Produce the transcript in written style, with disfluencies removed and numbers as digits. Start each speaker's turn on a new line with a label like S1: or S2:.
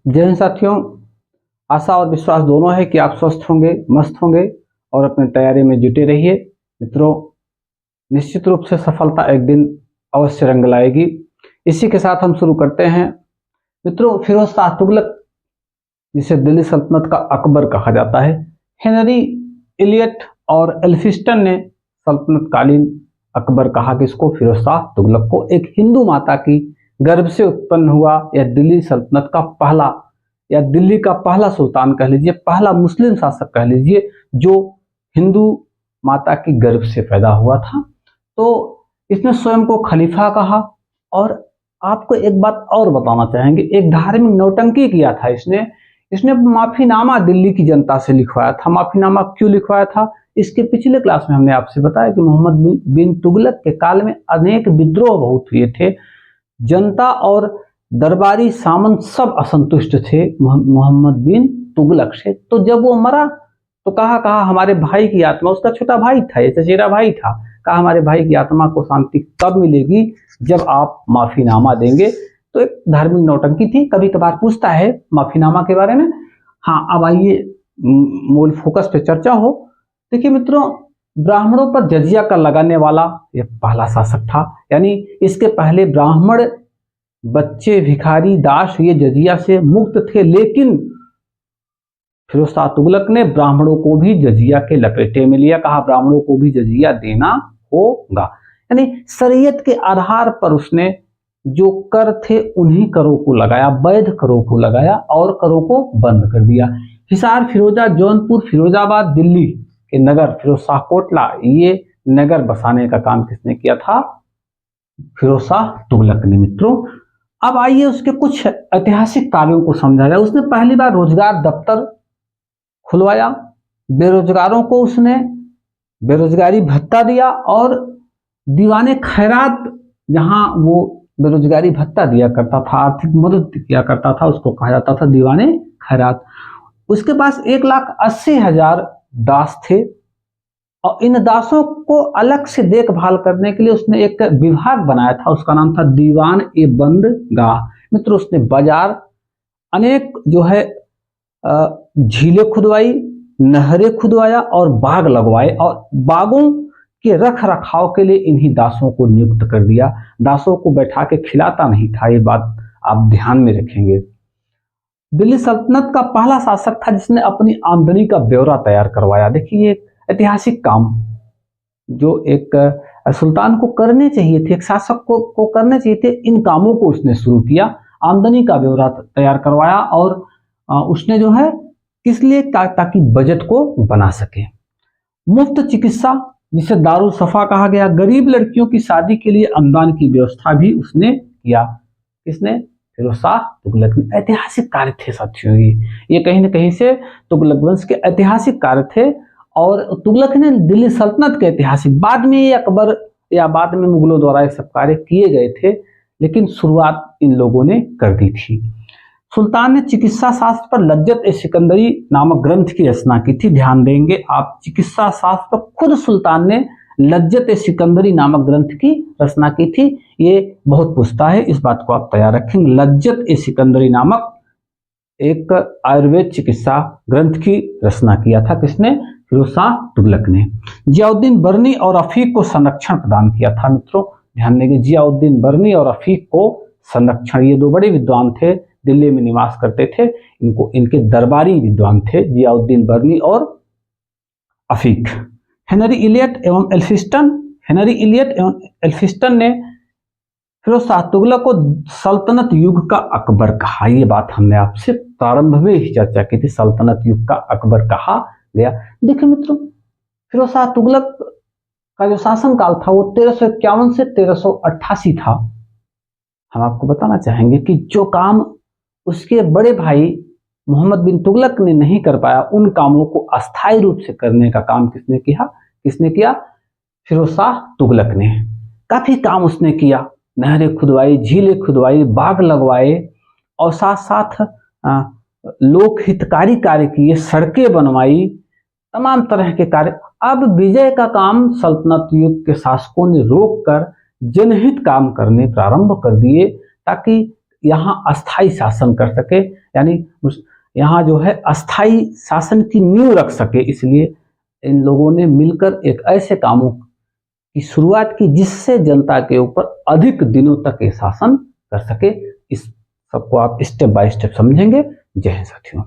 S1: जय हिंद साथियों, आशा और विश्वास दोनों है कि आप स्वस्थ होंगे, मस्त होंगे और अपने तैयारी में जुटे रहिए। मित्रों, निश्चित रूप से सफलता एक दिन अवश्य रंग लाएगी। इसी के साथ हम शुरू करते हैं। मित्रों, फिरोज शाह तुगलक, जिसे दिल्ली सल्तनत का अकबर कहा जाता है, हेनरी इलियट और एल्फिस्टन ने सल्तनतकालीन अकबर कहा कि इसको फिरोज शाह तुगलक को एक हिंदू माता की गर्भ से उत्पन्न हुआ या दिल्ली सल्तनत का पहला या दिल्ली का पहला सुल्तान कह लीजिए, पहला मुस्लिम शासक कह लीजिए, जो हिंदू माता की गर्भ से पैदा हुआ था। तो इसने स्वयं को खलीफा कहा। और आपको एक बात और बताना चाहेंगे, एक धार्मिक नौटंकी किया था इसने। इसने माफीनामा दिल्ली की जनता से लिखवाया था। माफीनामा क्यों लिखवाया था? इसके पिछले क्लास में हमने आपसे बताया कि मोहम्मद बिन तुगलक के काल में अनेक विद्रोह बहुत हुए थे। जनता और दरबारी सामंत सब असंतुष्ट थे मोहम्मद बिन तुगलक से। तो जब वो मरा तो कहा हमारे भाई की आत्मा, उसका छोटा भाई था, ये चचेरा भाई था, कहा हमारे भाई की आत्मा को शांति तब मिलेगी जब आप माफीनामा देंगे। तो एक धार्मिक नौटंकी थी। कभी कभार पूछता है माफीनामा के बारे में। हाँ, अब आइए मूल फोकस पे चर्चा हो। देखिए मित्रों, ब्राह्मणों पर जजिया कर लगाने वाला यह पहला शासक था। यानी इसके पहले ब्राह्मण, बच्चे, भिखारी, दास ये जजिया से मुक्त थे, लेकिन फिरोज शाह तुगलक ने ब्राह्मणों को भी जजिया के लपेटे में लिया। कहा ब्राह्मणों को भी जजिया देना होगा। यानी शरीयत के आधार पर उसने जो कर थे उन्हीं करों को लगाया, वैध करों को लगाया और करों को बंद कर दिया। हिसार, फिरोजा, जौनपुर, फिरोजाबाद, दिल्ली के नगर, फिरोज शाह कोटला, ये नगर बसाने का काम किसने किया था? फिरोज शाह तुगलक ने। मित्रों, अब आइए उसके कुछ ऐतिहासिक कार्यों को समझा जाए। उसने पहली बार रोजगार दफ्तर खुलवाया, बेरोजगारों को उसने बेरोजगारी भत्ता दिया और दीवाने खैरात, जहां वो बेरोजगारी भत्ता दिया करता था, आर्थिक मदद किया करता था, उसको कहा जाता था दीवाने खैरात। उसके पास 1,80,000 दास थे और इन दासों को अलग से देखभाल करने के लिए उसने एक विभाग बनाया था, उसका नाम था दीवान ए बंदगाह। मित्रों, उसने बाजार, अनेक जो है झीलें खुदवाई, नहरें खुदवाया और बाग लगवाए और बागों के रख रखाव के लिए इन्हीं दासों को नियुक्त कर दिया। दासों को बैठा के खिलाता नहीं था, ये बात आप ध्यान में रखेंगे। दिल्ली सल्तनत का पहला शासक था जिसने अपनी आमदनी का ब्यौरा तैयार करवाया। देखिए, एक ऐतिहासिक काम जो एक सुल्तान को करने चाहिए थे, एक शासक को करने चाहिए थे, इन कामों को उसने शुरू किया। आमदनी का ब्यौरा तैयार करवाया और उसने जो है किस लिए, ताकि बजट को बना सके। मुफ्त चिकित्सा, जिसे दारुल सफा कहा गया, गरीब लड़कियों की शादी के लिए अनुदान की व्यवस्था भी उसने किया। किसने? फिरोज शाह तुगलक ने। ऐतिहासिक कार्य थे साथियों, ये कहीं ना कहीं से तुगलक वंश के ऐतिहासिक कार्य थे। और तुगलक ने दिल्ली सल्तनत के ऐतिहासिक, बाद में ये अकबर या बाद में मुगलों द्वारा ये सब कार्य किए गए थे, लेकिन शुरुआत इन लोगों ने कर दी थी। सुल्तान ने चिकित्सा शास्त्र पर लज्जत ए सिकंदरी नामक ग्रंथ की रचना की थी। ध्यान देंगे आप, चिकित्सा शास्त्र पर खुद सुल्तान ने लज्जत ए सिकंदरी नामक ग्रंथ की रचना की थी। ये बहुत पूछता है, इस बात को आप तैयार रखेंगे। लज्जत ए सिकंदरी नामक एक आयुर्वेद चिकित्सा ग्रंथ की रचना किया था। किसने? फिरोज शाह तुगलक ने। जियाउद्दीन बर्नी और अफीक को संरक्षण प्रदान किया था। मित्रों ध्यान देंगे, जियाउद्दीन बर्नी और अफीक को संरक्षण, ये दो बड़े विद्वान थे, दिल्ली में निवास करते थे। इनके दरबारी विद्वान थे जियाउद्दीन बर्नी और अफीक। हेनरी इलियट एवं एल्फिस्टन ने फिरोज शाह तुगलक को सल्तनत युग का अकबर कहा। ये बात हमने आपसे प्रारंभ में ही चर्चा की थी, सल्तनत युग का अकबर कहा गया। देखिए मित्रों, फिरोज शाह तुगलक का जो शासन काल था वो 1351 से 1388 था। हम आपको बताना चाहेंगे कि जो काम उसके बड़े भाई मोहम्मद बिन तुगलक ने नहीं कर पाया, उन कामों को अस्थायी रूप से करने का काम किसने किया? फिरोज शाह तुगलक ने। काफी काम उसने किया, नहरें खुदवाई, झीलें खुदवाई, बाग लगवाए और साथ साथ लोक हितकारी कार्य किए, सड़कें बनवाई, तमाम तरह के कार्य। अब विजय का काम सल्तनत युग के शासकों ने रोककर जनहित काम करने प्रारंभ कर दिए, ताकि यहाँ अस्थाई शासन कर सके, यानी यहाँ जो है अस्थाई शासन की नींव रख सके। इसलिए इन लोगों ने मिलकर एक ऐसे कामों की शुरुआत की जिससे जनता के ऊपर अधिक दिनों तक ये शासन कर सके। इस सबको आप स्टेप बाय स्टेप समझेंगे। जय हिंद साथियों।